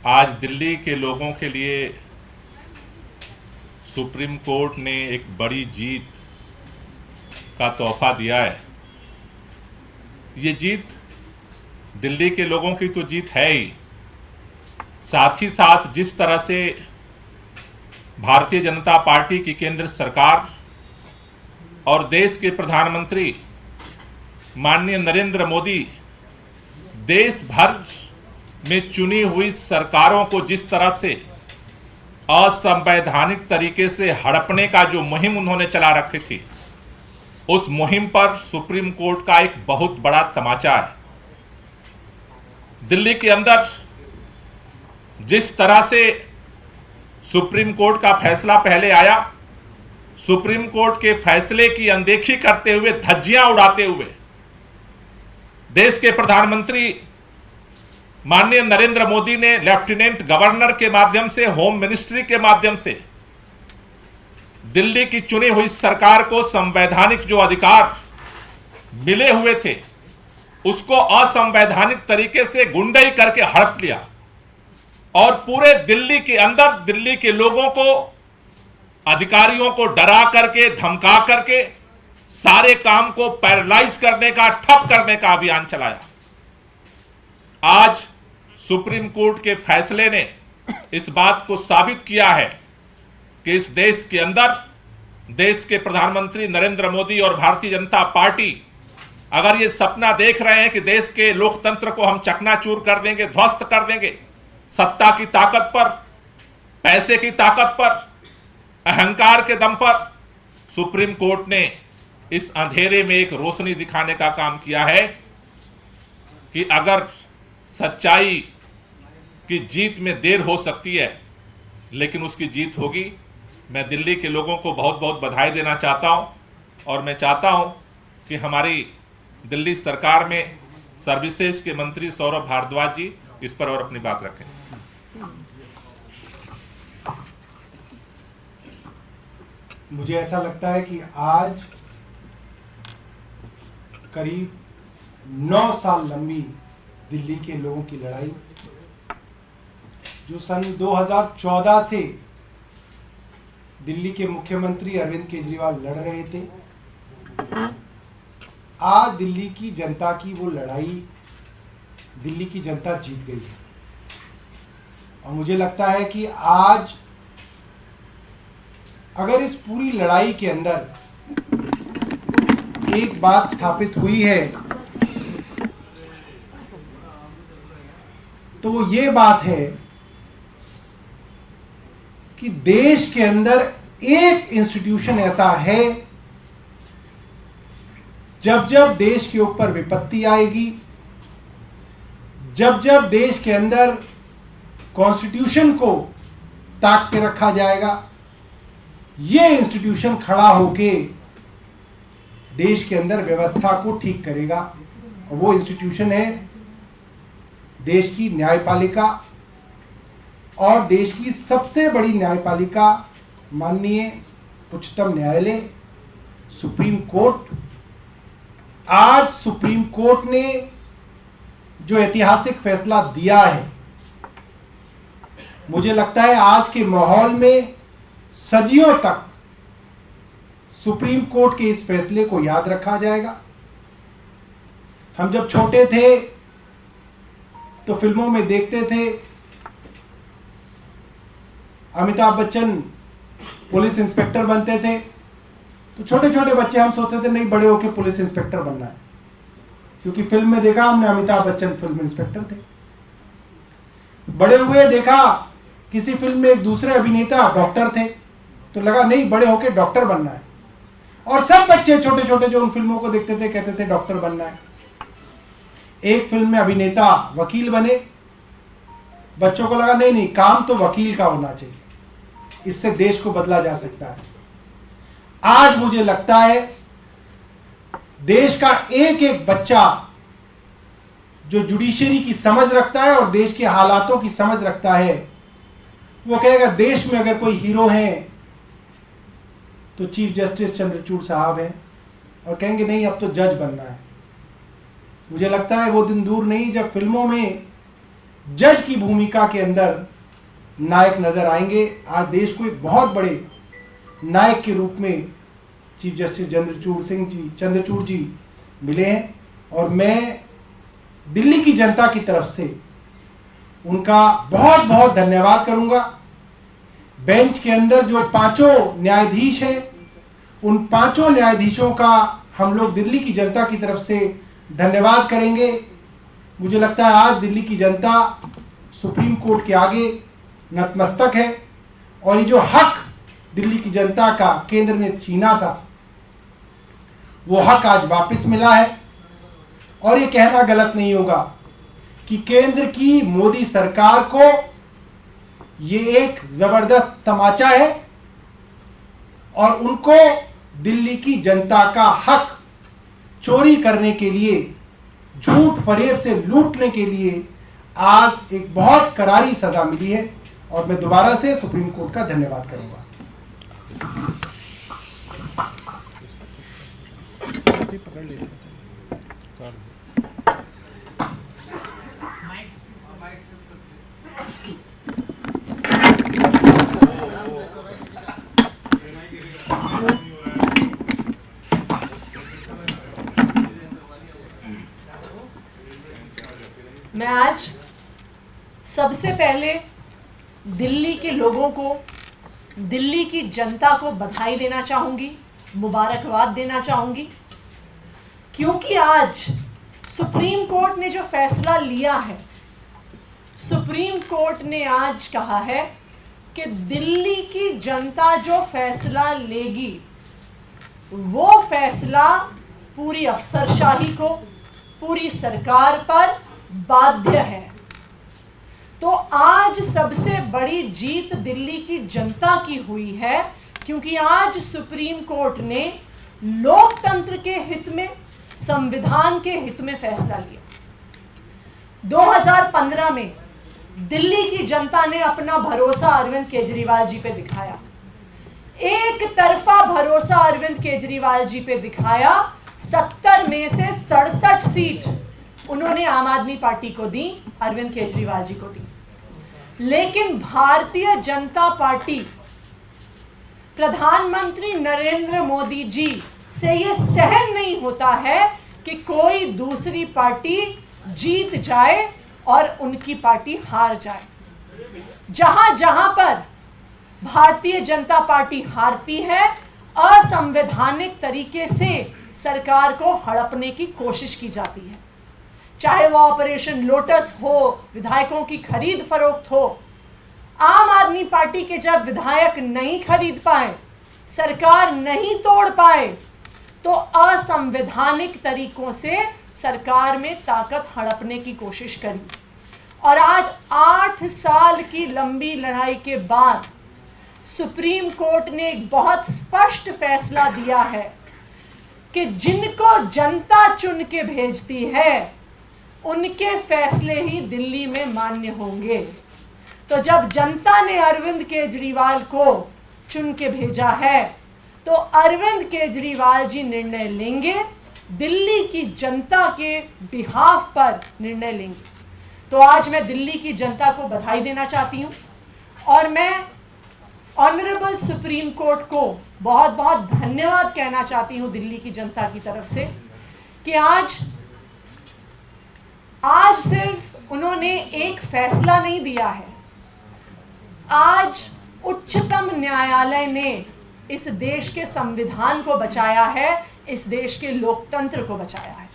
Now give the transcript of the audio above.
आज दिल्ली के लोगों के लिए सुप्रीम कोर्ट ने एक बड़ी जीत का तोहफा दिया है। ये जीत दिल्ली के लोगों की तो जीत है ही, साथ ही साथ जिस तरह से भारतीय जनता पार्टी की केंद्र सरकार और देश के प्रधानमंत्री माननीय नरेंद्र मोदी देश भर में चुनी हुई सरकारों को जिस तरह से असंवैधानिक तरीके से हड़पने का जो मुहिम उन्होंने चला रखी थी, उस मुहिम पर सुप्रीम कोर्ट का एक बहुत बड़ा तमाचा है। दिल्ली के अंदर जिस तरह से सुप्रीम कोर्ट का फैसला पहले आया, सुप्रीम कोर्ट के फैसले की अनदेखी करते हुए, धज्जियां उड़ाते हुए देश के प्रधानमंत्री माननीय नरेंद्र मोदी ने लेफ्टिनेंट गवर्नर के माध्यम से, होम मिनिस्ट्री के माध्यम से दिल्ली की चुनी हुई सरकार को संवैधानिक जो अधिकार मिले हुए थे, उसको असंवैधानिक तरीके से गुंडाई करके हड़प लिया और पूरे दिल्ली के अंदर दिल्ली के लोगों को, अधिकारियों को डरा करके, धमका करके सारे काम को पैरालाइज करने का, ठप करने का अभियान चलाया। आज सुप्रीम कोर्ट के फैसले ने इस बात को साबित किया है कि इस देश के अंदर देश के प्रधानमंत्री नरेंद्र मोदी और भारतीय जनता पार्टी अगर ये सपना देख रहे हैं कि देश के लोकतंत्र को हम चकनाचूर कर देंगे, ध्वस्त कर देंगे, सत्ता की ताकत पर, पैसे की ताकत पर, अहंकार के दम पर, सुप्रीम कोर्ट ने इस अंधेरे में एक रोशनी दिखाने का काम किया है कि अगर सच्चाई की जीत में देर हो सकती है, लेकिन उसकी जीत होगी। मैं दिल्ली के लोगों को बहुत बहुत बधाई देना चाहता हूं और मैं चाहता हूं कि हमारी दिल्ली सरकार में सर्विसेज के मंत्री सौरभ भारद्वाज जी इस पर और अपनी बात रखें। मुझे ऐसा लगता है कि आज करीब 9 साल लंबी दिल्ली के लोगों की लड़ाई, जो सन 2014 से दिल्ली के मुख्यमंत्री अरविंद केजरीवाल लड़ रहे थे, आज दिल्ली की जनता की वो लड़ाई दिल्ली की जनता जीत गई है। और मुझे लगता है कि आज अगर इस पूरी लड़ाई के अंदर एक बात स्थापित हुई है तो वो ये बात है कि देश के अंदर एक इंस्टीट्यूशन ऐसा है, जब जब देश के ऊपर विपत्ति आएगी, जब जब देश के अंदर कॉन्स्टिट्यूशन को ताक के रखा जाएगा, ये इंस्टीट्यूशन खड़ा होके देश के अंदर व्यवस्था को ठीक करेगा। और वो इंस्टीट्यूशन है देश की न्यायपालिका, और देश की सबसे बड़ी न्यायपालिका माननीय उच्चतम न्यायालय, सुप्रीम कोर्ट। आज सुप्रीम कोर्ट ने जो ऐतिहासिक फैसला दिया है, मुझे लगता है आज के माहौल में सदियों तक सुप्रीम कोर्ट के इस फैसले को याद रखा जाएगा। हम जब छोटे थे तो फिल्मों में देखते थे अमिताभ बच्चन पुलिस इंस्पेक्टर बनते थे, तो छोटे छोटे बच्चे हम सोचते थे नहीं, बड़े होकर पुलिस इंस्पेक्टर बनना है, क्योंकि फिल्म में देखा हमने अमिताभ बच्चन फिल्म इंस्पेक्टर थे। बड़े हुए देखा किसी फिल्म में एक दूसरे अभिनेता डॉक्टर थे, तो लगा नहीं, बड़े होकर डॉक्टर बनना है। और सब बच्चे छोटे छोटे जो उन फिल्मों को देखते थे कहते थे डॉक्टर बनना है। एक फिल्म में अभिनेता वकील बने, बच्चों को लगा नहीं नहीं, काम तो वकील का होना चाहिए, इससे देश को बदला जा सकता है। आज मुझे लगता है देश का एक एक बच्चा जो जुडिशरी की समझ रखता है और देश के हालातों की समझ रखता है, वो कहेगा देश में अगर कोई हीरो है तो चीफ जस्टिस चंद्रचूड़ साहब हैं, और कहेंगे नहीं अब तो जज बनना है। मुझे लगता है वो दिन दूर नहीं जब फिल्मों में जज की भूमिका के अंदर नायक नजर आएंगे। आज देश को एक बहुत बड़े नायक के रूप में चीफ जस्टिस चंद्रचूड़ जी मिले हैं और मैं दिल्ली की जनता की तरफ से उनका बहुत बहुत धन्यवाद करूंगा। बेंच के अंदर जो 5 न्यायाधीश हैं, उन 5 न्यायाधीशों का हम लोग दिल्ली की जनता की तरफ से धन्यवाद करेंगे। मुझे लगता है आज दिल्ली की जनता सुप्रीम कोर्ट के आगे नतमस्तक है और ये जो हक दिल्ली की जनता का केंद्र ने छीना था, वो हक आज वापस मिला है। और ये कहना गलत नहीं होगा कि केंद्र की मोदी सरकार को ये एक जबरदस्त तमाचा है और उनको दिल्ली की जनता का हक चोरी करने के लिए, झूठ फरेब से लूटने के लिए आज एक बहुत करारी सजा मिली है और मैं दोबारा से सुप्रीम कोर्ट का धन्यवाद करूंगा। पकड़ लेते हैं मैं आज सबसे पहले दिल्ली के लोगों को, दिल्ली की जनता को बधाई देना चाहूँगी, मुबारकबाद देना चाहूँगी, क्योंकि आज सुप्रीम कोर्ट ने जो फैसला लिया है, सुप्रीम कोर्ट ने आज कहा है कि दिल्ली की जनता जो फैसला लेगी वो फैसला पूरी अफसरशाही को, पूरी सरकार पर बाध्य है। तो आज सबसे बड़ी जीत दिल्ली की जनता की हुई है, क्योंकि आज सुप्रीम कोर्ट ने लोकतंत्र के हित में, संविधान के हित में फैसला लिया। 2015 में दिल्ली की जनता ने अपना भरोसा अरविंद केजरीवाल जी पे दिखाया, एक तरफा भरोसा अरविंद केजरीवाल जी पे दिखाया। 70 में से 67 सीट उन्होंने आम आदमी पार्टी को दी, अरविंद केजरीवाल जी को दी। लेकिन भारतीय जनता पार्टी, प्रधानमंत्री नरेंद्र मोदी जी से ये सहन नहीं होता है कि कोई दूसरी पार्टी जीत जाए और उनकी पार्टी हार जाए। जहां जहां पर भारतीय जनता पार्टी हारती है, असंवैधानिक तरीके से सरकार को हड़पने की कोशिश की जाती है, चाहे वो ऑपरेशन लोटस हो, विधायकों की खरीद फरोख्त हो। आम आदमी पार्टी के जब विधायक नहीं खरीद पाए, सरकार नहीं तोड़ पाए, तो असंवैधानिक तरीकों से सरकार में ताकत हड़पने की कोशिश करी। और आज 8 साल की लंबी लड़ाई के बाद सुप्रीम कोर्ट ने एक बहुत स्पष्ट फैसला दिया है कि जिनको जनता चुन के भेजती है उनके फैसले ही दिल्ली में मान्य होंगे। तो जब जनता ने अरविंद केजरीवाल को चुन के भेजा है, तो अरविंद केजरीवाल जी निर्णय लेंगे, दिल्ली की जनता के बिहाफ पर निर्णय लेंगे। तो आज मैं दिल्ली की जनता को बधाई देना चाहती हूँ और मैं ऑनरेबल सुप्रीम कोर्ट को बहुत बहुत धन्यवाद कहना चाहती हूँ दिल्ली की जनता की तरफ से कि आज सिर्फ उन्होंने एक फैसला नहीं दिया है, आज उच्चतम न्यायालय ने इस देश के संविधान को बचाया है, इस देश के लोकतंत्र को बचाया है।